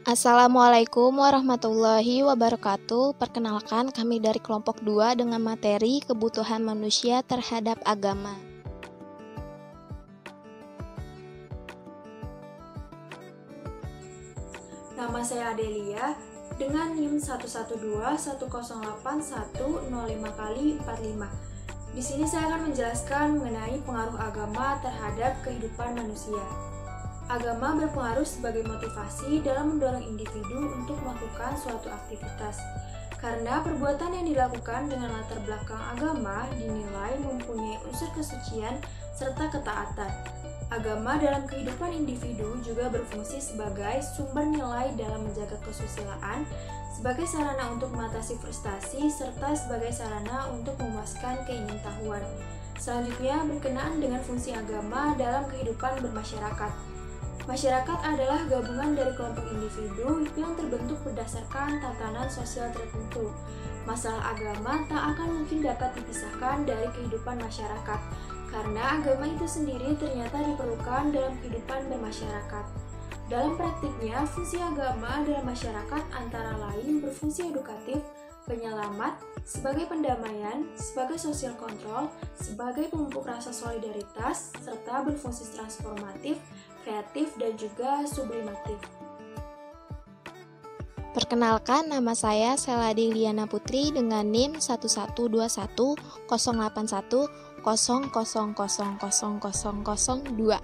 Assalamualaikum warahmatullahi wabarakatuh. Perkenalkan, kami dari kelompok 2 dengan materi kebutuhan manusia terhadap agama. Nama saya Adelia dengan NIM 112108105x45. Di sini saya akan menjelaskan mengenai pengaruh agama terhadap kehidupan manusia. Agama berpengaruh sebagai motivasi dalam mendorong individu untuk melakukan suatu aktivitas. Karena perbuatan yang dilakukan dengan latar belakang agama dinilai mempunyai unsur kesucian serta ketaatan. Agama dalam kehidupan individu juga berfungsi sebagai sumber nilai dalam menjaga kesusilaan, sebagai sarana untuk mengatasi frustasi, serta sebagai sarana untuk memuaskan keingintahuan. Selanjutnya, berkenaan dengan fungsi agama dalam kehidupan bermasyarakat. Masyarakat adalah gabungan dari kelompok individu yang terbentuk berdasarkan tatanan sosial tertentu. Masalah agama tak akan mungkin dapat dipisahkan dari kehidupan masyarakat, karena agama itu sendiri ternyata diperlukan dalam kehidupan bermasyarakat. Dalam praktiknya, fungsi agama dalam masyarakat antara lain berfungsi edukatif, penyelamat, sebagai pendamaian, sebagai social control, sebagai pemupuk rasa solidaritas, serta berfungsi transformatif, kreatif, dan juga sublimatif. Perkenalkan, nama saya Seladi Liana Putri dengan NIM 112108100000002.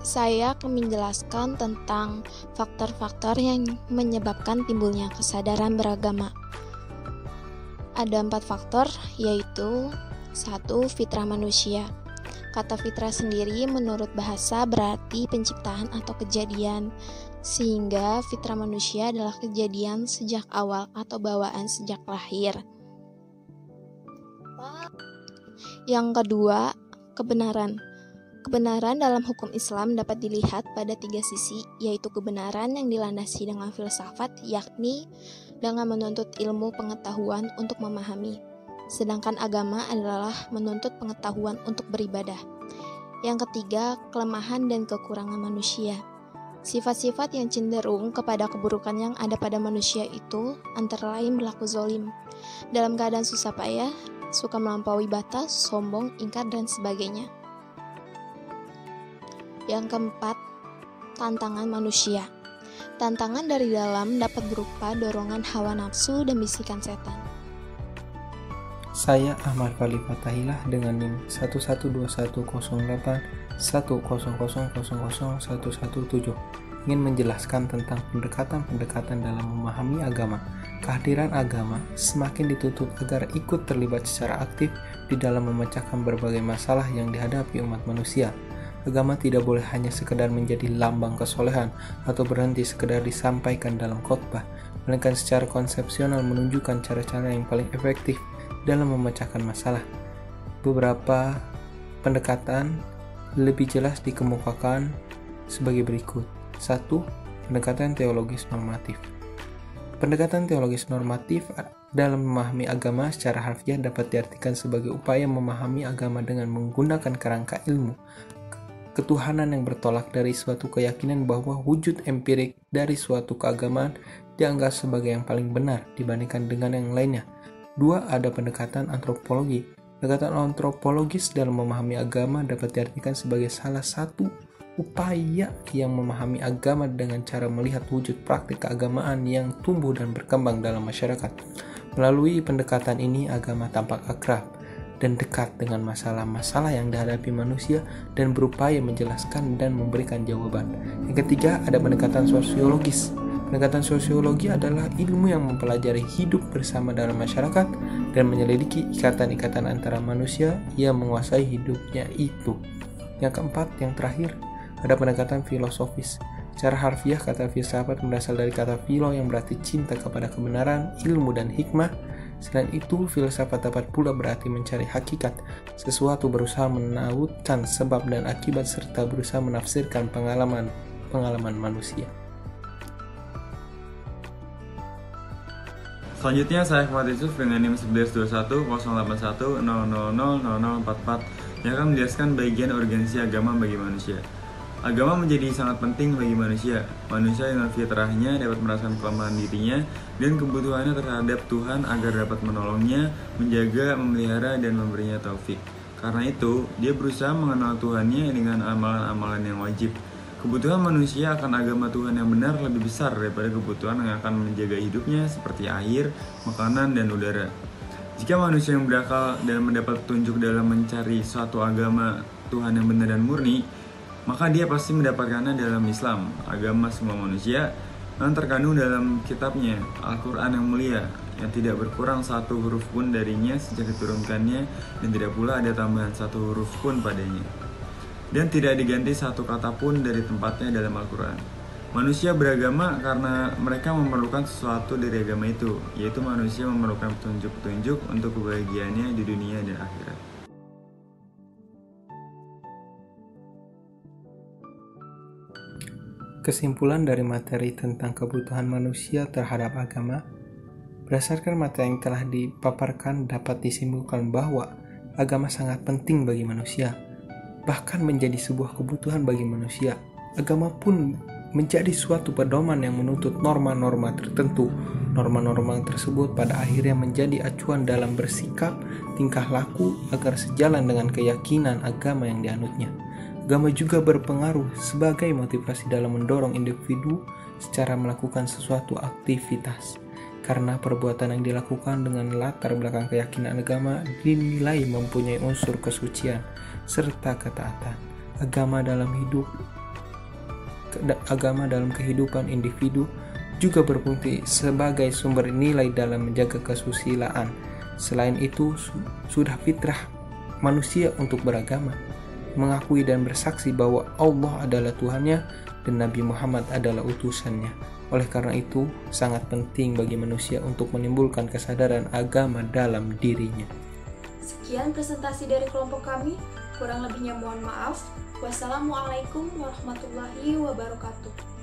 Saya akan menjelaskan tentang faktor-faktor yang menyebabkan timbulnya kesadaran beragama. Ada 4 faktor, yaitu 1. Fitrah manusia. Kata fitrah sendiri menurut bahasa berarti penciptaan atau kejadian, sehingga fitrah manusia adalah kejadian sejak awal atau bawaan sejak lahir. Yang kedua, kebenaran. Kebenaran dalam hukum Islam dapat dilihat pada 3 sisi, yaitu kebenaran yang dilandasi dengan filsafat, yakni dengan menuntut ilmu pengetahuan untuk memahami. Sedangkan agama adalah menuntut pengetahuan untuk beribadah. Yang ketiga, kelemahan dan kekurangan manusia. Sifat-sifat yang cenderung kepada keburukan yang ada pada manusia itu antara lain berlaku zalim, dalam keadaan susah payah, suka melampaui batas, sombong, ingkar, dan sebagainya. Yang keempat, tantangan manusia. Tantangan dari dalam dapat berupa dorongan hawa nafsu dan bisikan setan. Saya Ahmad Fali Fatahilah dengan NIM 112080000000117 ingin menjelaskan tentang pendekatan-pendekatan dalam memahami agama. Kehadiran agama semakin dituntut agar ikut terlibat secara aktif di dalam memecahkan berbagai masalah yang dihadapi umat manusia. Agama tidak boleh hanya sekedar menjadi lambang kesolehan atau berhenti sekedar disampaikan dalam khotbah, melainkan secara konsepsional menunjukkan cara-cara yang paling efektif dalam memecahkan masalah. Beberapa pendekatan lebih jelas dikemukakan sebagai berikut. 1. Pendekatan teologis normatif. Pendekatan teologis normatif dalam memahami agama secara harfiah dapat diartikan sebagai upaya memahami agama dengan menggunakan kerangka ilmu ketuhanan yang bertolak dari suatu keyakinan bahwa wujud empirik dari suatu keagamaan dianggap sebagai yang paling benar dibandingkan dengan yang lainnya. 2. Ada pendekatan antropologi. Pendekatan antropologis dalam memahami agama dapat diartikan sebagai salah satu upaya yang memahami agama dengan cara melihat wujud praktik keagamaan yang tumbuh dan berkembang dalam masyarakat. Melalui pendekatan ini, agama tampak akrab dan dekat dengan masalah-masalah yang dihadapi manusia dan berupaya menjelaskan dan memberikan jawaban. Yang ketiga, ada pendekatan sosiologis. Pendekatan sosiologi adalah ilmu yang mempelajari hidup bersama dalam masyarakat dan menyelidiki ikatan-ikatan antara manusia yang menguasai hidupnya itu. Yang keempat, yang terakhir, ada pendekatan filosofis. Secara harfiah, kata filsafat berasal dari kata philo yang berarti cinta kepada kebenaran, ilmu, dan hikmah. Selain itu, filsafat dapat pula berarti mencari hakikat, sesuatu berusaha menautkan sebab dan akibat serta berusaha menafsirkan pengalaman manusia. Selanjutnya saya Ahmad Yusuf dengan NIM 11210810000044 yang akan menjelaskan bagian organisasi agama bagi manusia. Agama menjadi sangat penting bagi manusia. Manusia dengan fitrahnya dapat merasakan kelemahan dirinya dan kebutuhannya terhadap Tuhan agar dapat menolongnya, menjaga, memelihara, dan memberinya taufik. Karena itu, dia berusaha mengenal Tuhannya dengan amalan-amalan yang wajib. Kebutuhan manusia akan agama Tuhan yang benar lebih besar daripada kebutuhan yang akan menjaga hidupnya seperti air, makanan, dan udara. Jika manusia yang berakal dan mendapat petunjuk dalam mencari suatu agama Tuhan yang benar dan murni, maka dia pasti mendapatkannya dalam Islam, agama semua manusia, yang terkandung dalam kitabnya, Al-Quran yang mulia, yang tidak berkurang satu huruf pun darinya sejak diturunkannya, dan tidak pula ada tambahan satu huruf pun padanya, dan tidak diganti satu kata pun dari tempatnya dalam Al-Quran. Manusia beragama karena mereka memerlukan sesuatu dari agama itu, yaitu manusia memerlukan petunjuk-petunjuk untuk kebahagiaannya di dunia dan akhirat. Kesimpulan dari materi tentang kebutuhan manusia terhadap agama, berdasarkan materi yang telah dipaparkan dapat disimpulkan bahwa agama sangat penting bagi manusia, bahkan menjadi sebuah kebutuhan bagi manusia. Agama pun menjadi suatu pedoman yang menuntut norma-norma tertentu. Norma-norma tersebut pada akhirnya menjadi acuan dalam bersikap, tingkah laku agar sejalan dengan keyakinan agama yang dianutnya. Agama juga berpengaruh sebagai motivasi dalam mendorong individu secara melakukan sesuatu aktivitas. Karena perbuatan yang dilakukan dengan latar belakang keyakinan agama dinilai mempunyai unsur kesucian serta ketaatan. Agama dalam kehidupan individu juga berfungsi sebagai sumber nilai dalam menjaga kesusilaan. Selain itu, sudah fitrah manusia untuk beragama, mengakui dan bersaksi bahwa Allah adalah Tuhannya dan Nabi Muhammad adalah utusannya. Oleh karena itu, sangat penting bagi manusia untuk menimbulkan kesadaran agama dalam dirinya. Sekian presentasi dari kelompok kami, kurang lebihnya mohon maaf. Wassalamualaikum warahmatullahi wabarakatuh.